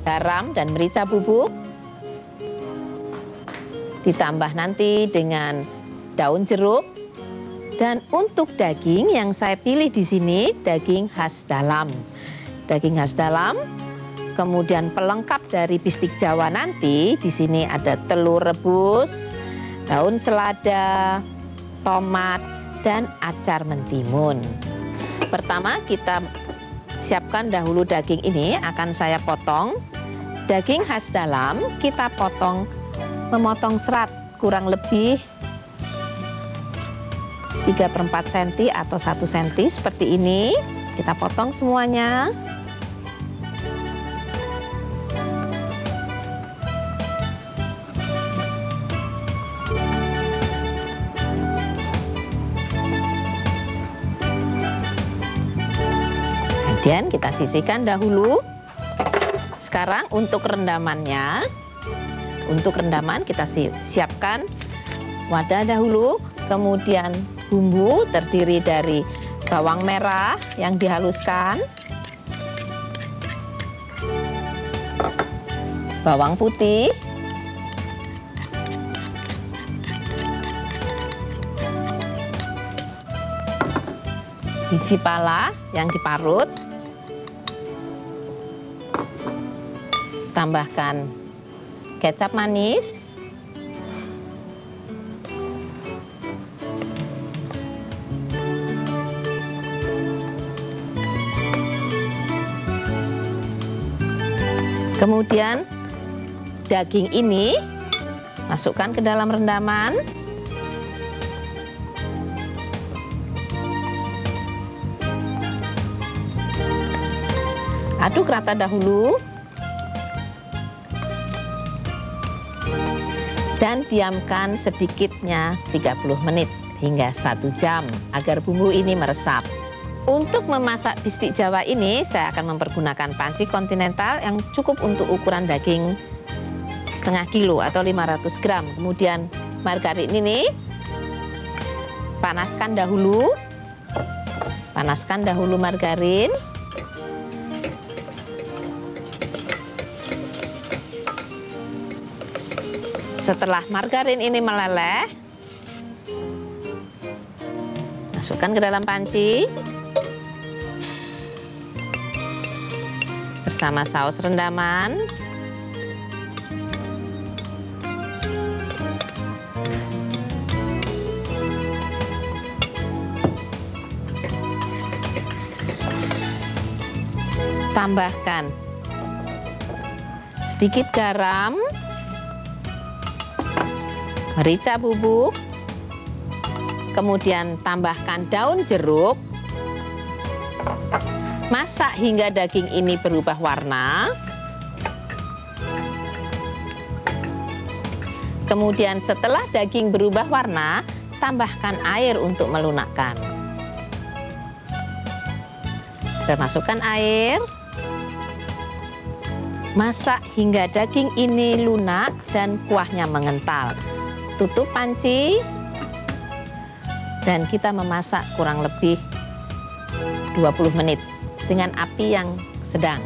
garam dan merica bubuk. Ditambah nanti dengan daun jeruk. Dan untuk daging yang saya pilih di sini daging khas dalam. Daging khas dalam. Kemudian pelengkap dari bistik Jawa nanti di sini ada telur rebus, daun selada, tomat, dan acar mentimun. Pertama kita siapkan dahulu daging ini, akan saya potong. Daging khas dalam kita potong, memotong serat kurang lebih 3/4 cm atau 1 cm seperti ini. Kita potong semuanya. Kemudian kita sisihkan dahulu. Sekarang untuk rendamannya. Untuk rendaman kita siapkan wadah dahulu. Kemudian bumbu terdiri dari bawang merah yang dihaluskan, bawang putih, biji pala yang diparut, tambahkan kecap manis, kemudian daging ini masukkan ke dalam rendaman. Aduk rata dahulu. Dan diamkan sedikitnya 30 menit hingga 1 jam agar bumbu ini meresap. Untuk memasak bistik Jawa ini saya akan mempergunakan panci kontinental yang cukup untuk ukuran daging setengah kilo atau 500 gram. Kemudian margarin ini panaskan dahulu. Panaskan dahulu margarin. Setelah margarin ini meleleh, masukkan ke dalam panci bersama saus rendaman. Tambahkan sedikit garam, merica bubuk, kemudian tambahkan daun jeruk. Masak hingga daging ini berubah warna. Kemudian setelah daging berubah warna, tambahkan air untuk melunakkan. Kita masukkan air. Masak hingga daging ini lunak dan kuahnya mengental. Tutup panci dan kita memasak kurang lebih 20 menit dengan api yang sedang.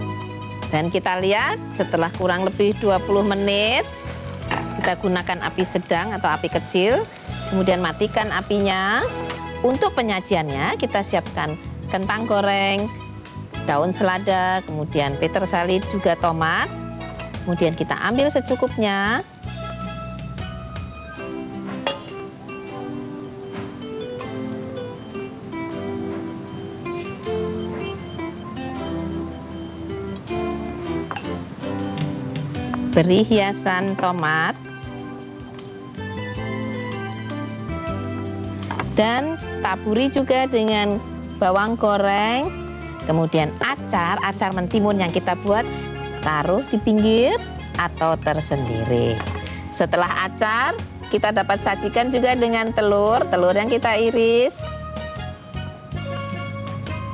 Dan kita lihat setelah kurang lebih 20 menit kita gunakan api sedang atau api kecil, kemudian matikan apinya. Untuk penyajiannya kita siapkan kentang goreng, daun selada, kemudian peterseli juga tomat. Kemudian kita ambil secukupnya. Beri hiasan tomat dan taburi juga dengan bawang goreng, kemudian acar mentimun yang kita buat taruh di pinggir atau tersendiri. Setelah acar kita dapat sajikan juga dengan telur yang kita iris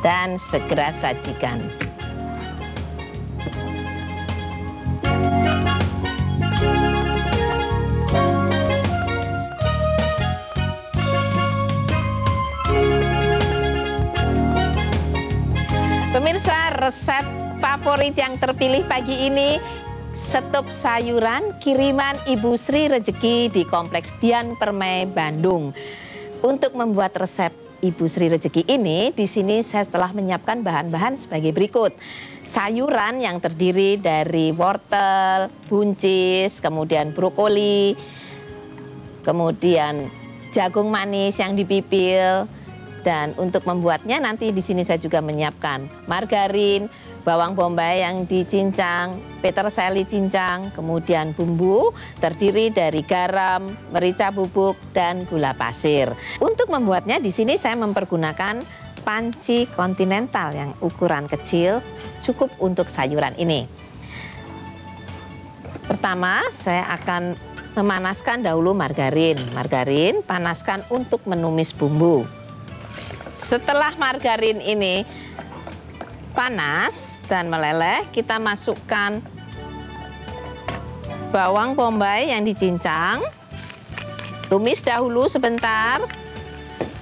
dan segera sajikan. Pemirsa, resep Pak favorit yang terpilih pagi ini, setup sayuran kiriman Ibu Sri Rejeki di Kompleks Dian Permai, Bandung. Untuk membuat resep Ibu Sri Rejeki ini, di sini saya telah menyiapkan bahan-bahan sebagai berikut. Sayuran yang terdiri dari wortel, buncis, kemudian brokoli, kemudian jagung manis yang dipipil. Dan untuk membuatnya nanti di sini saya juga menyiapkan margarin, bawang bombay yang dicincang, peterseli cincang, kemudian bumbu terdiri dari garam, merica bubuk, dan gula pasir. Untuk membuatnya di sini saya mempergunakan panci kontinental yang ukuran kecil, cukup untuk sayuran ini. Pertama, saya akan memanaskan dahulu margarin. Margarin panaskan untuk menumis bumbu. Setelah margarin ini panas dan meleleh, kita masukkan bawang bombay yang dicincang. Tumis dahulu sebentar,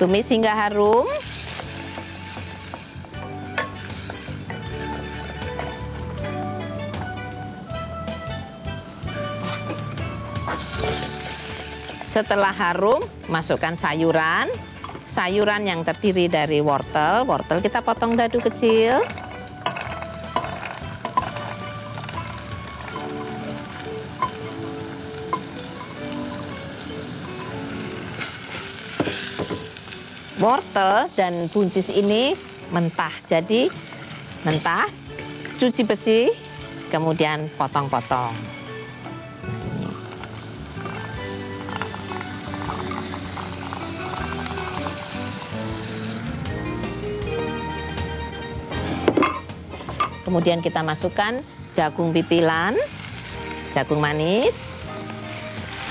tumis hingga harum. Setelah harum, masukkan sayuran. Sayuran yang terdiri dari wortel. Wortel kita potong dadu kecil. Wortel dan buncis ini mentah. Jadi mentah, cuci bersih, kemudian potong-potong. Kemudian kita masukkan jagung pipilan, jagung manis,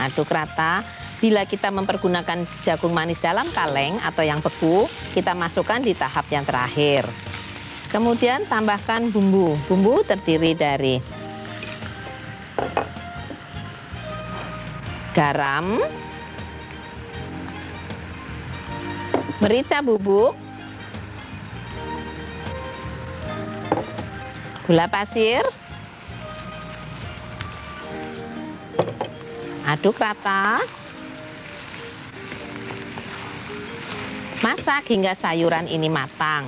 aduk rata. Bila kita mempergunakan jagung manis dalam kaleng atau yang beku, kita masukkan di tahap yang terakhir. Kemudian tambahkan bumbu. Bumbu terdiri dari garam, merica bubuk, gula pasir, aduk rata, masak hingga sayuran ini matang.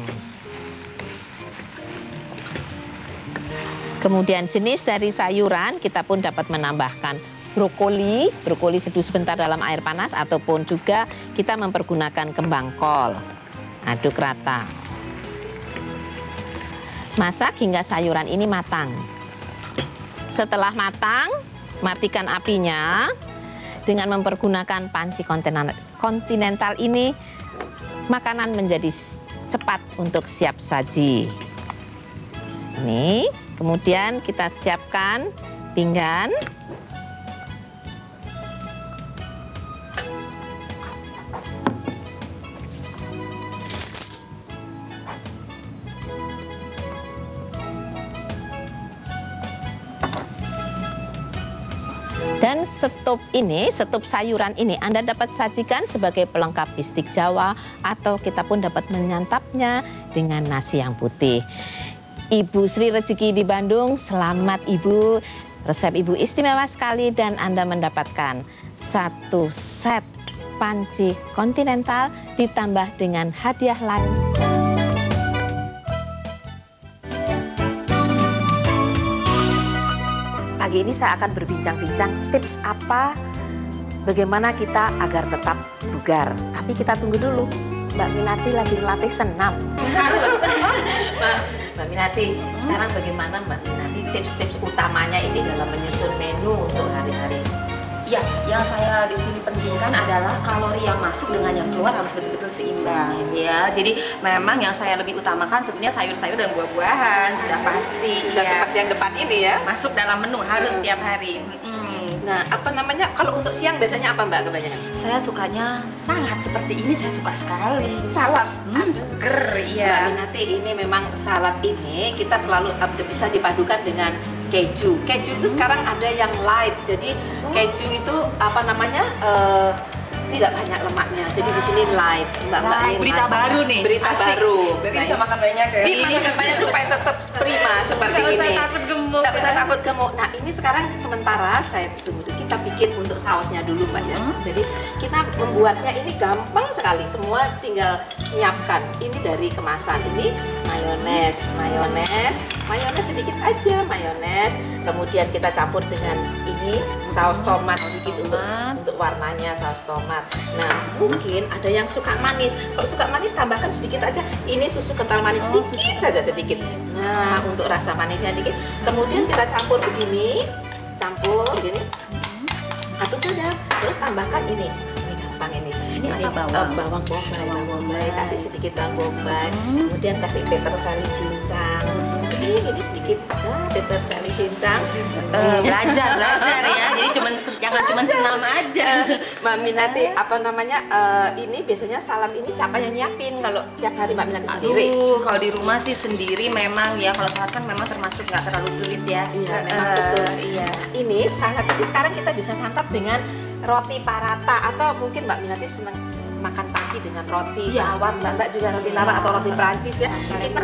Kemudian jenis dari sayuran kita pun dapat menambahkan brokoli, brokoli seduh sebentar dalam air panas, ataupun juga kita mempergunakan kembang kol. Aduk rata. Masak hingga sayuran ini matang. Setelah matang, matikan apinya. Dengan mempergunakan panci kontinental ini, makanan menjadi cepat untuk siap saji. Ini, kemudian kita siapkan pinggan. Dan setup ini, setup sayuran ini Anda dapat sajikan sebagai pelengkap bistik Jawa, atau kita pun dapat menyantapnya dengan nasi yang putih. Ibu Sri Rejeki di Bandung, selamat Ibu. Resep Ibu istimewa sekali dan Anda mendapatkan satu set panci kontinental ditambah dengan hadiah lain. Pagi ini saya akan berbincang-bincang tips apa bagaimana kita agar tetap bugar. Tapi kita tunggu dulu. Mbak Minati lagi melatih senam. Mbak Minati, sekarang bagaimana Mbak Minati tips-tips utamanya ini dalam menyusun menu untuk hari-hari? Ya, yang saya di sini pentingkan adalah kalori yang masuk dengan yang keluar harus betul-betul seimbang, ya. Jadi memang yang saya lebih utamakan tentunya sayur-sayur dan buah-buahan, sudah pasti. Sudah ya. seperti yang depan ini ya. Masuk dalam menu harus setiap hari. Nah, apa namanya? Kalau untuk siang biasanya apa Mbak kebanyakan? Saya sukanya salad seperti ini, saya suka sekali. Salad. Seger, iya. Mbak Minati, ini memang salad ini kita selalu bisa dipadukan dengan keju. Keju itu sekarang ada yang light, jadi keju itu apa namanya tidak banyak lemaknya. Jadi di sini light, Mbak-mbak ini berita light. baru nih. Berita baru. Berarti Nah, bisa makan banyak ya. ini namanya supaya tetap prima seperti Nggak ini. usah takut gemuk. Nggak usah takut gemuk. Nah ini sekarang sementara saya tunggu dulu. Kita bikin untuk sausnya dulu Mbak ya. Jadi kita membuatnya ini gampang sekali. Semua tinggal nyiapkan. Ini dari kemasan. Ini mayones, mayones sedikit aja mayones. Kemudian kita campur dengan ini saus tomat sedikit untuk warnanya saus tomat. Nah mungkin ada yang suka manis. Kalau suka manis tambahkan sedikit aja. Ini susu kental manis sedikit saja sedikit. Nah untuk rasa manisnya dikit. Kemudian kita campur begini, campur gini. Aduk aja. Terus tambahkan ini gampang ini. Ini bawang. Bawang bombay. Kasih sedikit bawang bombay. Kemudian kasih peterseli cincang. Ini sedikit peterseli cincang. Belajar ya. Jadi jangan cuman senam aja. Mbak Minati apa namanya? Ini biasanya salad ini siapa yang nyiapin kalau tiap hari Mbak Minati sendiri? Kalau di rumah sih sendiri memang ya. Kalau salad kan memang termasuk nggak terlalu sulit ya. Iya, memang betul. Iya. Ini salad ini sekarang kita bisa santap dengan roti paratha atau mungkin Mbak Minati senang makan pagi dengan roti tawar, Mbak juga roti tawar atau roti Prancis ya. Kita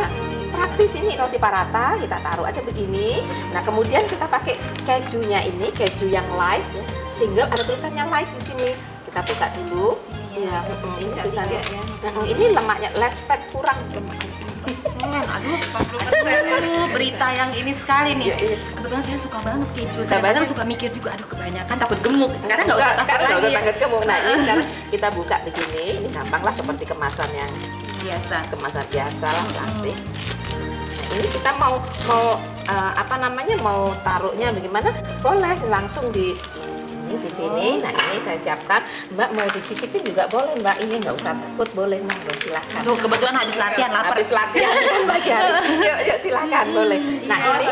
praktis ini roti paratha kita taruh aja begini. Nah kemudian kita pakai kejunya ini keju yang light ya, sehingga ada tulisannya light di sini. Kita buka dulu. Iya, ini tulisannya. Ini lemaknya less fat, kurang lemak. Aduh, berita yang ini sekali nih. Kebetulan saya suka banget keju. Kadang-kadang suka mikir juga, aduh kebanyakan takut gemuk. Sekarang nggak usah takut gemuk. Nah ini sekarang kita buka begini. Ini gampang lah seperti kemasan yang kemasan biasa lah plastik. Nah ini kita mau apa namanya mau taruhnya bagaimana? Boleh langsung di sini. Nah ini saya siapkan. Mbak mau dicicipin juga boleh Mbak. Ini nggak usah takut, boleh Mbak. Silahkan. Tuh kebetulan habis latihan lapar. Habis latihan kan pagi hari. Yuk silahkan boleh. Nah ini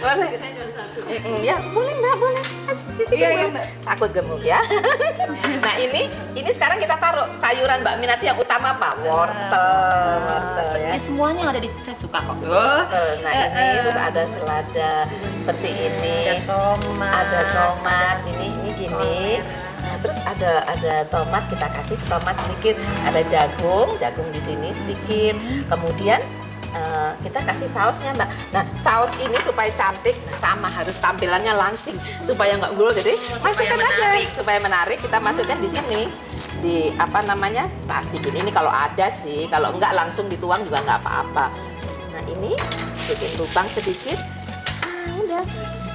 boleh. Ya boleh Mbak, boleh. Cicipin boleh. Takut gemuk ya. Nah ini sekarang kita taruh sayuran Mbak Minati yang utama apa? Wortel ya. Semuanya yang ada di saya suka kok. Nah ini terus ada selada seperti ini. Ada tomat ini gini. Nah, terus ada tomat, kita kasih tomat sedikit. Ada jagung di sini sedikit. Kemudian kita kasih sausnya Mbak. Nah saus ini supaya cantik, sama harus tampilannya langsing supaya nggak gulung. Jadi masukkan aja supaya menarik. Kita masukkan di sini di apa namanya plastik ini kalau ada sih. Kalau enggak langsung dituang juga nggak apa-apa. Nah ini bikin lubang sedikit. Udah.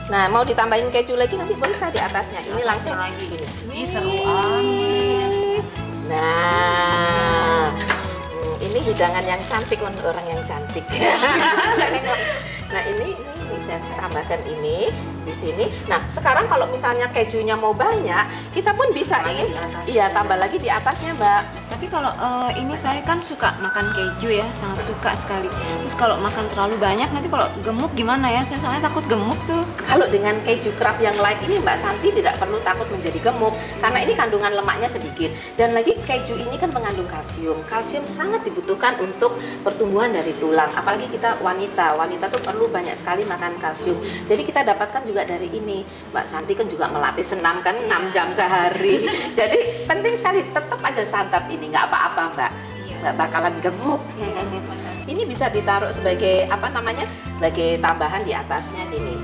Nah mau ditambahin keju lagi nanti bisa di atasnya. Ini langsung lagi. Ini seru amat. Nah ini hidangan yang cantik untuk orang yang cantik. Nah ini saya tambahkan ini di sini. Nah sekarang kalau misalnya kejunya mau banyak, kita pun bisa ini, tambah lagi di atasnya Mbak. Tapi kalau ini saya kan suka makan keju ya, sangat suka sekali. Terus kalau makan terlalu banyak nanti kalau gemuk gimana ya? Saya soalnya takut gemuk tuh. Kalau dengan keju Kraft yang light ini Mbak Santi tidak perlu takut menjadi gemuk karena ini kandungan lemaknya sedikit. Dan lagi keju ini kan mengandung kalsium. Kalsium sangat dibutuhkan untuk pertumbuhan dari tulang. Apalagi kita wanita tuh perlu banyak sekali makan kalsium. Jadi kita dapatkan juga dari ini. Mbak Santi kan juga melatih senam kan 6 jam sehari. Jadi penting sekali tetap aja santap ini, nggak apa-apa Mbak. Nggak bakalan gemuk. Ini bisa ditaruh sebagai apa namanya? Sebagai tambahan di atasnya gini.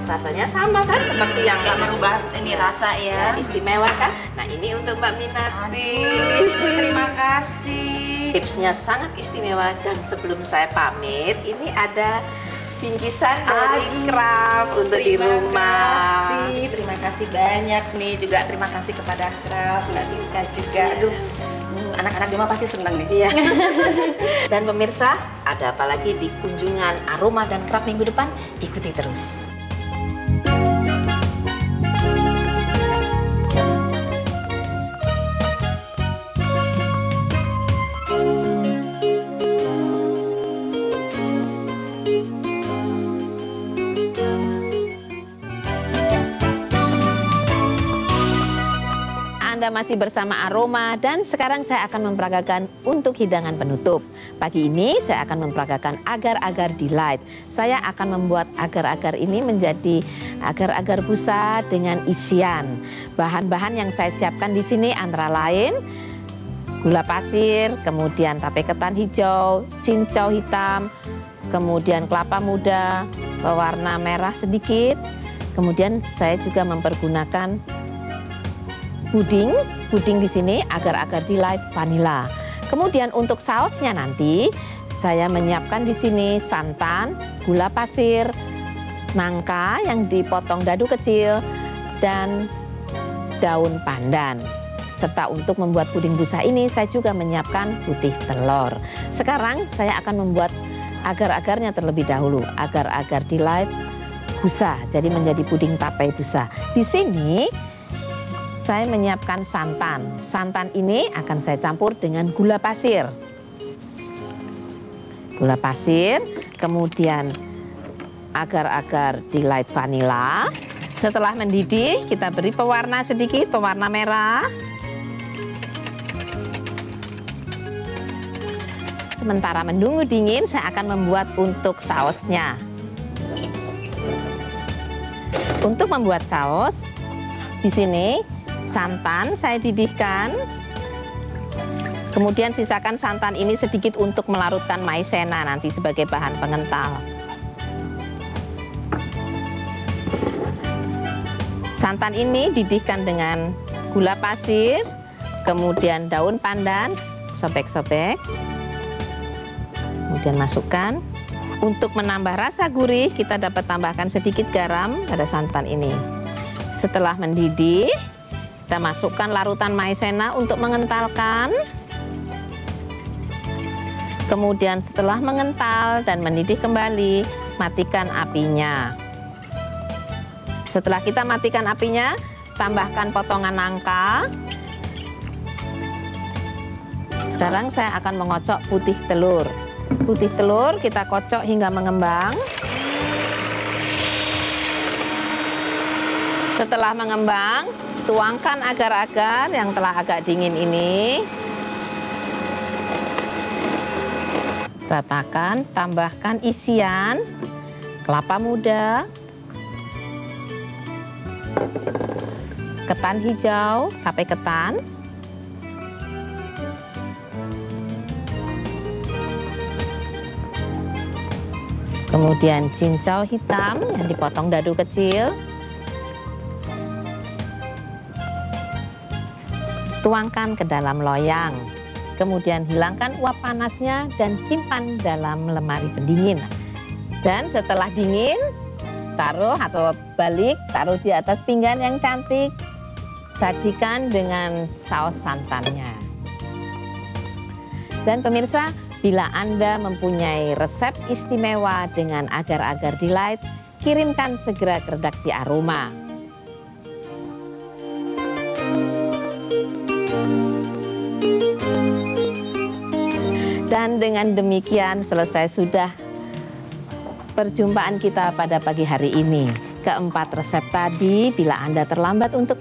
Rasanya sama kan seperti yang merubah ini rasa ya. Istimewa kan? Nah, ini untuk Mbak Minati. Terima kasih. Tipsnya sangat istimewa dan sebelum saya pamit, ini ada bingkisan dari Kraft untuk di rumah. Terima kasih banyak nih, juga terima kasih kepada Kraft, Mbak Siska juga. Aduh, anak-anak di rumah pasti senang nih. Iya. Dan pemirsa, ada apa lagi di kunjungan Aroma dan Kraft minggu depan? Ikuti terus. Anda Anda masih bersama Aroma dan sekarang saya akan memperagakan untuk hidangan penutup. Pagi ini saya akan memperagakan agar-agar delight. Saya akan membuat agar-agar ini menjadi agar-agar busa dengan isian. Bahan-bahan yang saya siapkan di sini antara lain gula pasir, kemudian tape ketan hijau, cincau hitam, kemudian kelapa muda berwarna merah sedikit. Kemudian saya juga mempergunakan puding di sini agar-agar delight vanilla. Kemudian untuk sausnya nanti saya menyiapkan di sini santan, gula pasir, nangka yang dipotong dadu kecil dan daun pandan. Serta untuk membuat puding busa ini saya juga menyiapkan putih telur. Sekarang saya akan membuat agar-agarnya terlebih dahulu, agar-agar delight busa. Jadi menjadi puding tape busa. Di sini saya menyiapkan santan. Santan ini akan saya campur dengan gula pasir. Gula pasir, kemudian agar-agar delight vanilla. Setelah mendidih, kita beri pewarna sedikit, pewarna merah. Sementara menunggu dingin, saya akan membuat untuk sausnya. Untuk membuat saus, di sini santan saya didihkan, kemudian sisakan santan ini sedikit untuk melarutkan maizena nanti sebagai bahan pengental. Santan ini didihkan dengan gula pasir, kemudian daun pandan, sobek-sobek, kemudian masukkan. Untuk menambah rasa gurih, kita dapat tambahkan sedikit garam pada santan ini. Setelah mendidih, kita masukkan larutan maizena untuk mengentalkan. Kemudian setelah mengental dan mendidih kembali, matikan apinya. Setelah kita matikan apinya, tambahkan potongan nangka. Sekarang saya akan mengocok putih telur. Putih telur kita kocok hingga mengembang. Setelah mengembang, tuangkan agar-agar yang telah agak dingin ini. Ratakan, tambahkan isian, kelapa muda, ketan hijau, tape ketan, kemudian cincau hitam yang dipotong dadu kecil. Tuangkan ke dalam loyang, kemudian hilangkan uap panasnya dan simpan dalam lemari pendingin. Dan setelah dingin, taruh atau balik, taruh di atas pinggan yang cantik, sajikan dengan saus santannya. Dan pemirsa, bila Anda mempunyai resep istimewa dengan agar-agar delight, kirimkan segera ke redaksi Aroma. Dan dengan demikian selesai sudah perjumpaan kita pada pagi hari ini. Keempat resep tadi, bila Anda terlambat untuk